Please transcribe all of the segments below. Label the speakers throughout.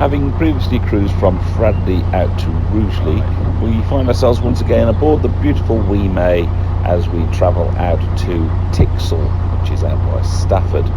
Speaker 1: Having previously cruised from Fradley out to Rugeley, we find ourselves once again aboard the beautiful Wee May as we travel out to Tixall, which is out by Stafford.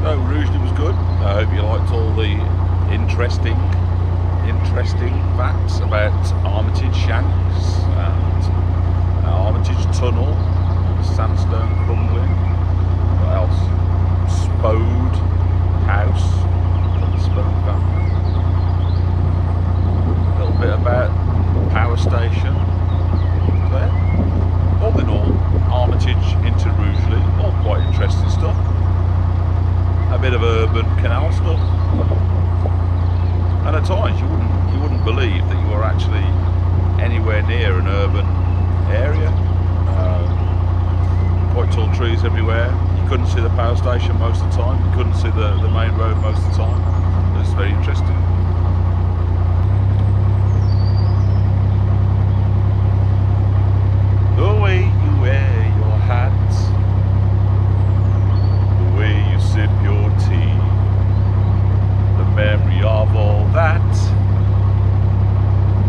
Speaker 2: So Rugeley was good. I hope you liked all the interesting facts about Armitage Shanks and Armitage Tunnel, sandstone crumbling. What else? Spode House from the Spode family. A little bit about power station there. All in all, Armitage into Rugeley, all quite interesting stuff. A bit of urban canal stuff, and at times you wouldn't believe that you were actually anywhere near an urban area. Quite tall trees everywhere. You couldn't see the power station most of the time. You couldn't see the main road most of the time. It's very interesting. The way you wear your hat, the way you sip your tea, the memory of all that.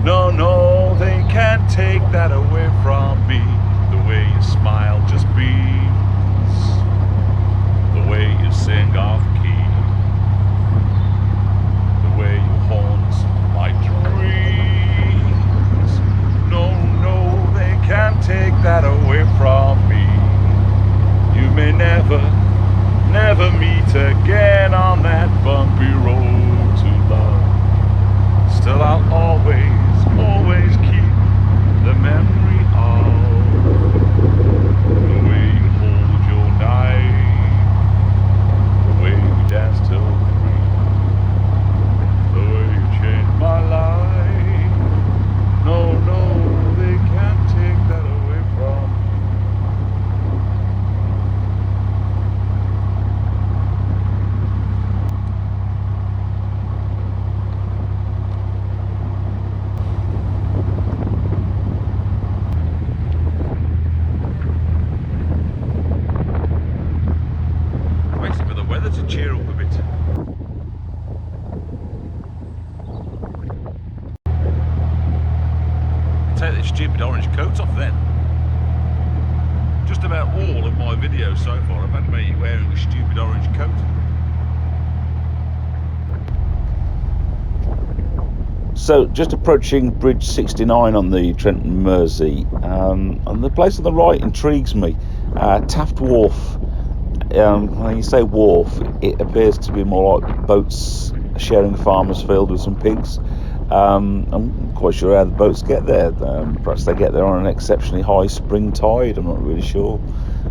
Speaker 2: No, they can't take that away from me. The way you smile just beams, the way you sing off key, the way you haunt my dreams. No, they can't take that away from me. You may never meet again on that bumpy road to love. Still I'll always keep the memory of the way you hold your knife, the way we dance till 3, the way you changed my life. No, they can't take that away from me. To cheer up a bit. Take this stupid orange coat off then. Just about all of my videos so far I've had me wearing a stupid orange coat.
Speaker 1: So just approaching Bridge 69 on the Trent and Mersey, and the place on the right intrigues me. Taft Wharf. When you say wharf, it appears to be more like boats sharing a farmer's field with some pigs. I'm quite sure how the boats get there. Perhaps they get there on an exceptionally high spring tide, I'm not really sure.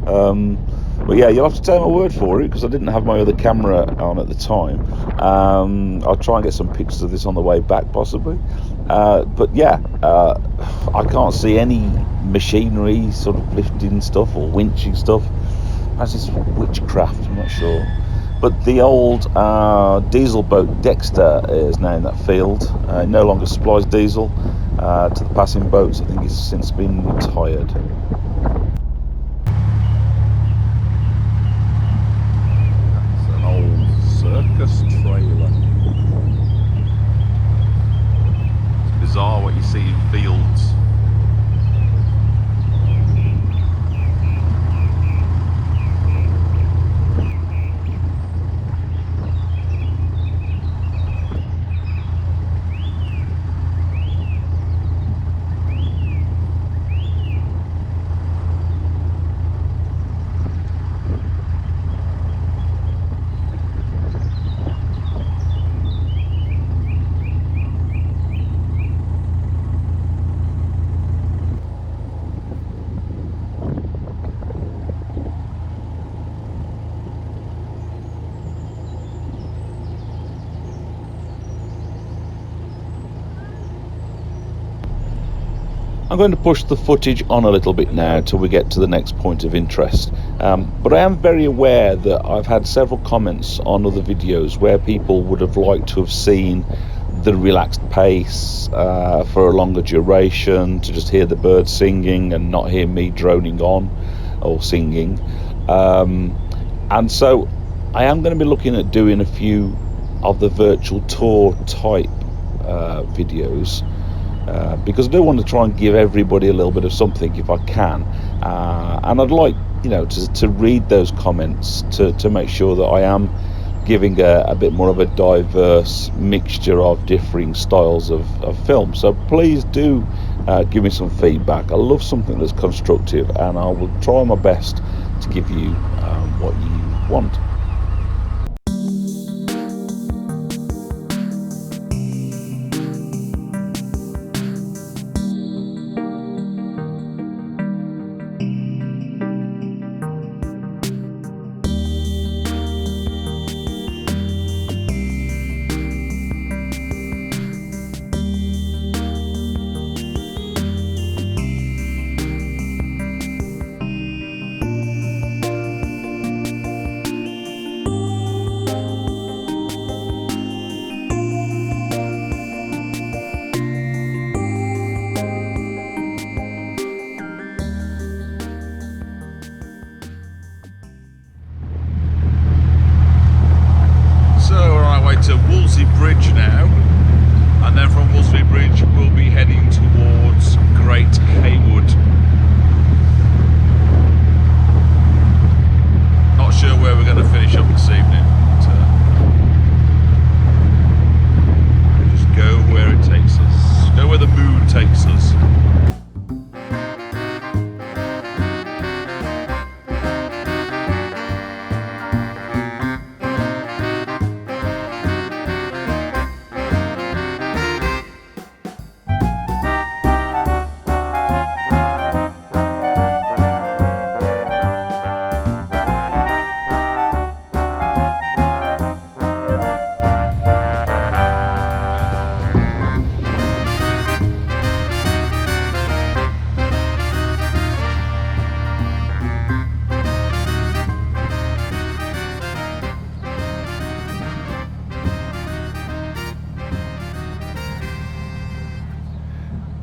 Speaker 1: But yeah, you'll have to take my word for it, because I didn't have my other camera on at the time. I'll try and get some pictures of this on the way back, possibly. But yeah, I can't see any machinery sort of lifting stuff or winching stuff. As is witchcraft, I'm not sure. But the old diesel boat Dexter is now in that field. It no longer supplies diesel to the passing boats. I think it's since been retired.
Speaker 2: That's an old circus trailer. It's bizarre what you see in fields.
Speaker 1: I'm going to push the footage on a little bit now till we get to the next point of interest. But I am very aware that I've had several comments on other videos where people would have liked to have seen the relaxed pace for a longer duration, to just hear the birds singing and not hear me droning on or singing. And so I am going to be looking at doing a few of the virtual tour type videos, because I do want to try and give everybody a little bit of something if I can, and I'd like, you know, to read those comments to make sure that I am giving a bit more of a diverse mixture of differing styles of film. So please do give me some feedback. I love something that's constructive, and I will try my best to give you what you want.
Speaker 2: To Wolseley Bridge now, and then from Wolseley Bridge we'll be heading towards Great Haywood. Not sure where we're going to finish up this evening, but just go where it takes us, go where the mood takes us.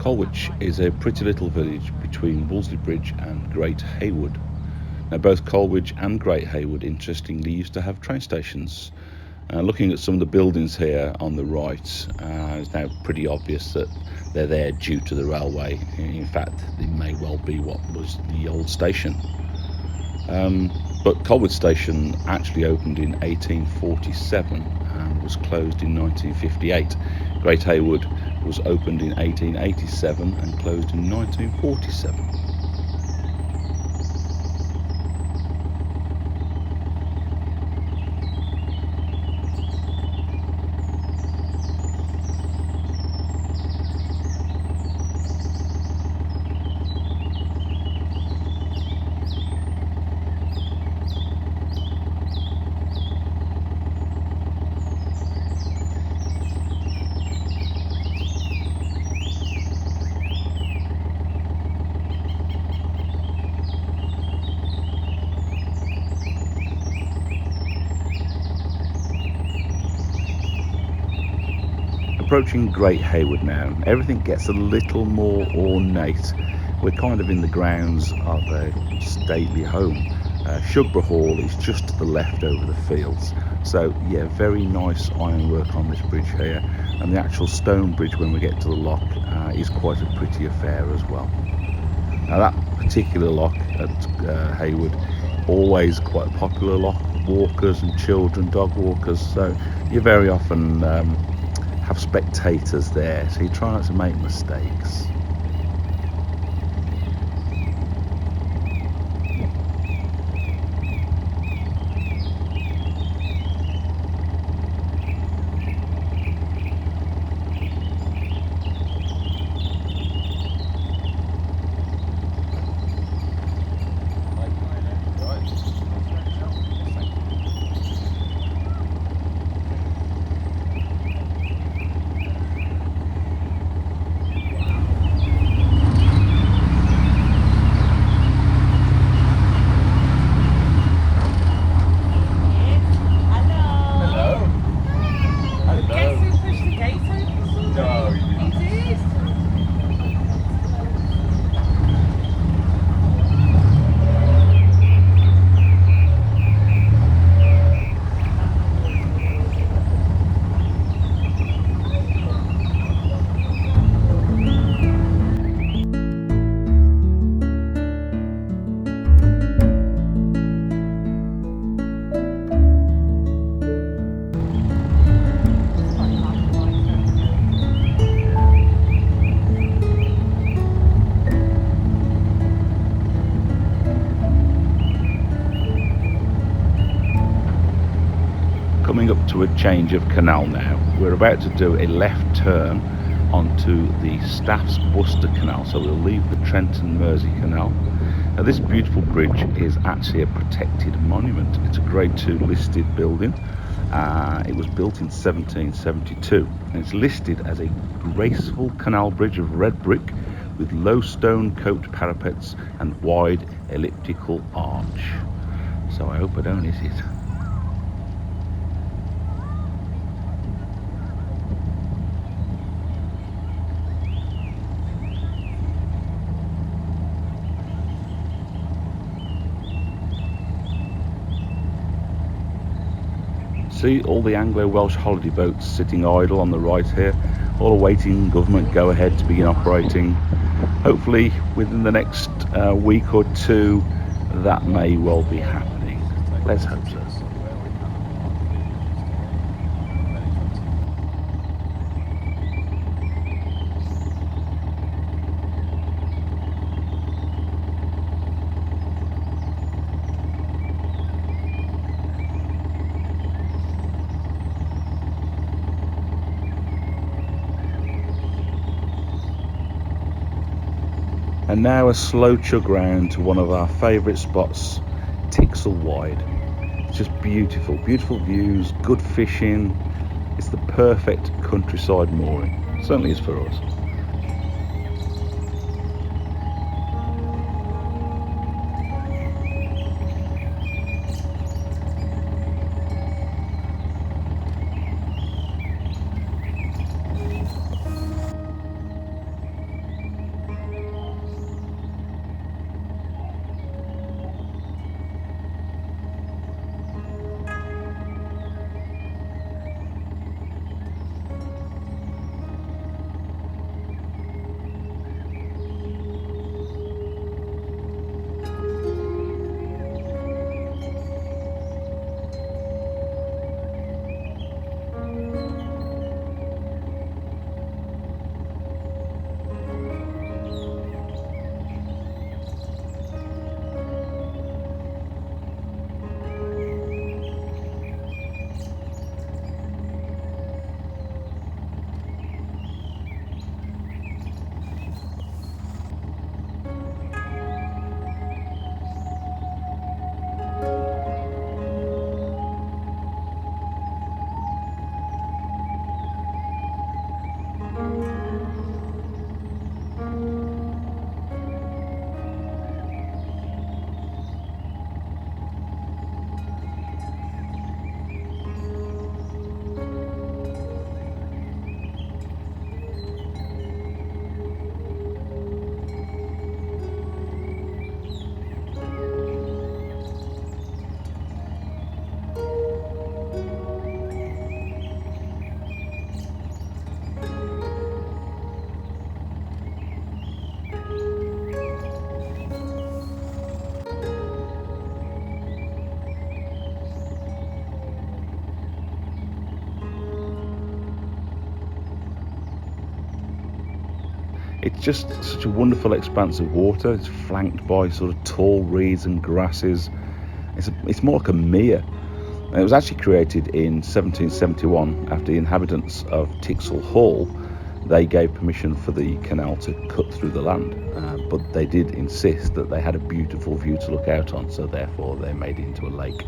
Speaker 1: Colwich is a pretty little village between Wolseley Bridge and Great Haywood. Now both Colwich and Great Haywood interestingly used to have train stations. Looking at some of the buildings here on the right, it's now pretty obvious that they're there due to the railway. In fact, it may well be what was the old station. But Colwich Station actually opened in 1847 and was closed in 1958. Great Haywood was opened in 1887 and closed in 1947. Approaching Great Haywood now, everything gets a little more ornate. We're kind of in the grounds of a stately home. Shugborough Hall is just to the left over the fields. So yeah, very nice ironwork on this bridge here, and the actual stone bridge when we get to the lock is quite a pretty affair as well. Now that particular lock at Hayward, always quite a popular lock, walkers and children, dog walkers, so you very often have spectators there, so you try not to make mistakes. coming up to a change of canal now. We're about to do a left turn onto the Staffordshire Worcester canal, so we'll leave the Trent and Mersey canal. Now this beautiful bridge is actually a protected monument. It's a Grade 2 listed building. It was built in 1772 and it's listed as a graceful canal bridge of red brick with low stone coped parapets and wide elliptical arch. So I hope I don't hit it. See all the Anglo-Welsh holiday boats sitting idle on the right here, all awaiting government go-ahead to begin operating. Hopefully within the next week or two that may well be happening. Let's hope so. And now a slow chug round to one of our favourite spots, Tixall Wide. It's just beautiful, beautiful views, good fishing. It's the perfect countryside mooring. Certainly is for us. It's just such a wonderful expanse of water. It's flanked by sort of tall reeds and grasses. It's more like a mere. And it was actually created in 1771 after the inhabitants of Tixall Hall, they gave permission for the canal to cut through the land, but they did insist that they had a beautiful view to look out on, so therefore they made it into a lake.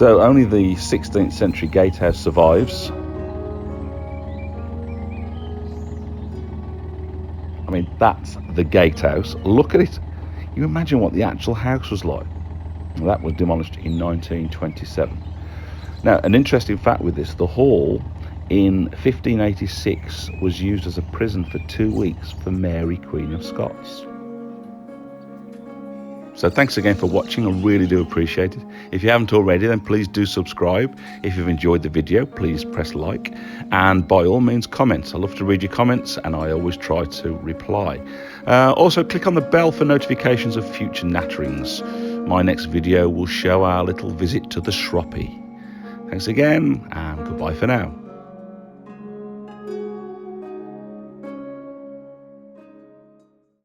Speaker 1: So only the 16th century gatehouse survives. I mean, that's the gatehouse. Look at it. You imagine what the actual house was like. Well, that was demolished in 1927. Now, an interesting fact with this, the hall in 1586 was used as a prison for 2 weeks for Mary, Queen of Scots. So thanks again for watching, I really do appreciate it. If you haven't already, then please do subscribe. If you've enjoyed the video, please press like, and by all means comment. I love to read your comments and I always try to reply. Also click on the bell for notifications of future natterings. My next video will show our little visit to the Shroppy. Thanks again and goodbye for now.